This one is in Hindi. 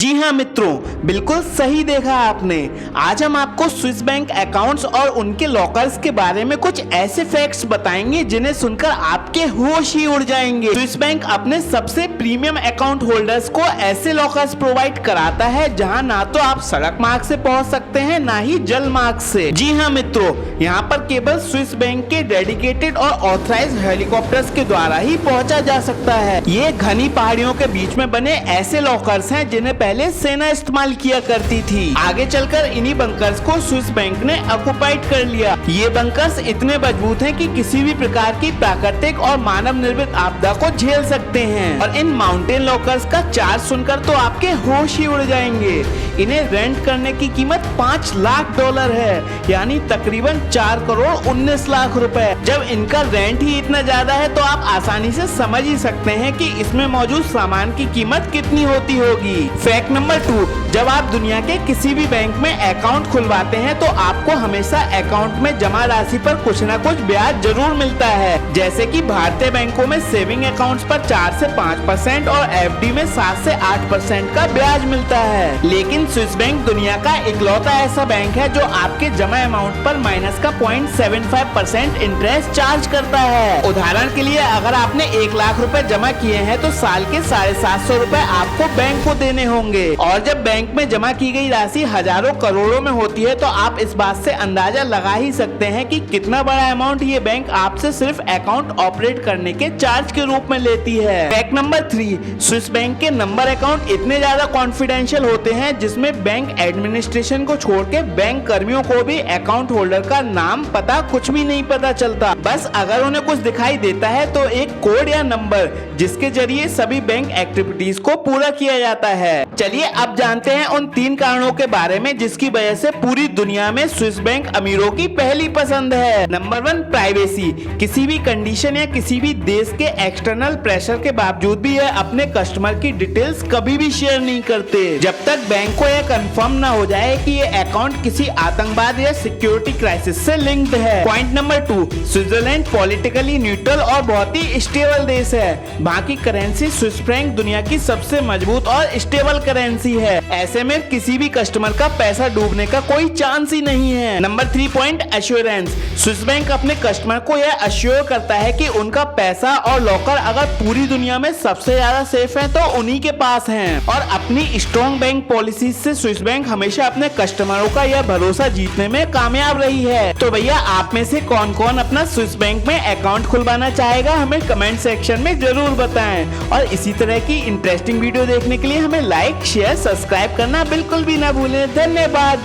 जी हाँ मित्रों, बिल्कुल सही देखा आपने। आज हम आपको स्विस बैंक अकाउंट्स और उनके लॉकर्स के बारे में कुछ ऐसे फैक्ट्स बताएंगे जिन्हें सुनकर आपके होश ही उड़ जाएंगे। स्विस बैंक अपने सबसे प्रीमियम अकाउंट होल्डर्स को ऐसे लॉकर्स प्रोवाइड कराता है जहां ना तो आप सड़क मार्ग से पहुंच सकते हैं ना ही जल मार्ग से। जी हाँ मित्रों, यहाँ पर केवल स्विस बैंक के डेडिकेटेड और ऑथराइज्ड हेलीकॉप्टर्स के द्वारा ही पहुंचा जा सकता है। ये घनी पहाड़ियों के बीच में बने ऐसे लॉकर्स हैं जिन्हें पहले सेना इस्तेमाल किया करती थी। आगे चलकर इन्हीं बंकर्स को स्विस बैंक ने ऑक्युपाइड कर लिया। ये बंकर्स इतने मजबूत हैं कि किसी भी प्रकार की प्राकृतिक और मानव निर्मित आपदा को झेल सकते हैं। और इन माउंटेन लॉकर्स का चार्ज सुनकर तो आपके होश ही उड़ जाएंगे। इन्हें रेंट करने की कीमत $5 लाख है, यानी तकरीबन 4 करोड़ 19 लाख रुपए। जब इनका रेंट ही इतना ज्यादा है तो आप आसानी से समझ ही सकते हैं कि इसमें मौजूद सामान की कीमत कितनी होती होगी। फैक्ट नंबर 2, जब आप दुनिया के किसी भी बैंक में अकाउंट खुलवाते हैं तो आपको हमेशा अकाउंट में जमा राशि पर कुछ न कुछ ब्याज जरूर मिलता है। जैसे कि भारतीय बैंकों में सेविंग अकाउंट्स पर 4 से 5% और एफडी में 7 से 8% का ब्याज मिलता है। लेकिन स्विस बैंक दुनिया का इकलौता ऐसा बैंक है जो आपके जमा अमाउंट पर माइनस का 0.75% इंटरेस्ट चार्ज करता है। उदाहरण के लिए अगर आपने 1 लाख रुपए जमा किए हैं तो साल के 750 रुपए आपको बैंक को देने होंगे। और जब बैंक में जमा की गई राशि हजारों करोड़ों में होती है तो आप इस बात से अंदाजा लगा ही सकते हैं कि कितना बड़ा अमाउंट ये बैंक आपसे सिर्फ अकाउंट ऑपरेट करने के चार्ज के रूप में लेती है। फैक्ट नंबर 3, स्विस बैंक के नंबर अकाउंट इतने ज्यादा कॉन्फिडेंशियल होते हैं जिसमें बैंक एडमिनिस्ट्रेशन को छोड़ के बैंक कर्मियों को भी अकाउंट होल्डर का नाम पता कुछ भी नहीं पता चलता। बस अगर उन्हें कुछ दिखाई देता है तो एक कोड या नंबर जिसके जरिए सभी बैंक एक्टिविटीज को पूरा किया जाता है। चलिए अब जानते हैं उन 3 कारणों के बारे में जिसकी वजह से पूरी दुनिया में स्विस बैंक अमीरों की पहली पसंद है। Number 1, privacy. किसी भी कंडीशन या किसी भी देश के एक्सटर्नल प्रेशर के बावजूद भी यह अपने कस्टमर की डिटेल्स कभी भी शेयर नहीं करते जब तक बैंक को यह कंफर्म ना हो जाए कि ये अकाउंट किसी आतंकवाद या सिक्योरिटी क्राइसिस से लिंक्ड है। Point number 2, Switzerland politically neutral और बहुत ही स्टेबल देश है। वहाँ की करेंसी स्विस फ्रैंक दुनिया की सबसे मजबूत और स्टेबल करेंसी है। ऐसे में किसी भी कस्टमर का पैसा डूबने का कोई चांस ही नहीं है। Number 3 point, assurance. Swiss bank अपने कस्टमर को यह अश्योर करता है कि उनका पैसा और लॉकर अगर पूरी दुनिया में सबसे ज्यादा सेफ है तो उन्हीं के पास हैं। और अपनी स्ट्रॉन्ग बैंक पॉलिसी से स्विस बैंक हमेशा अपने कस्टमरों का यह भरोसा जीतने में कामयाब रही है। तो भैया आप में से कौन कौन अपना स्विस बैंक में अकाउंट खुलवाना चाहेगा हमें कमेंट सेक्शन में जरूर बताएं। और इसी तरह की इंटरेस्टिंग वीडियो देखने के लिए हमें लाइक शेयर सब्सक्राइब करना बिल्कुल भी ना भूलें। धन्यवाद।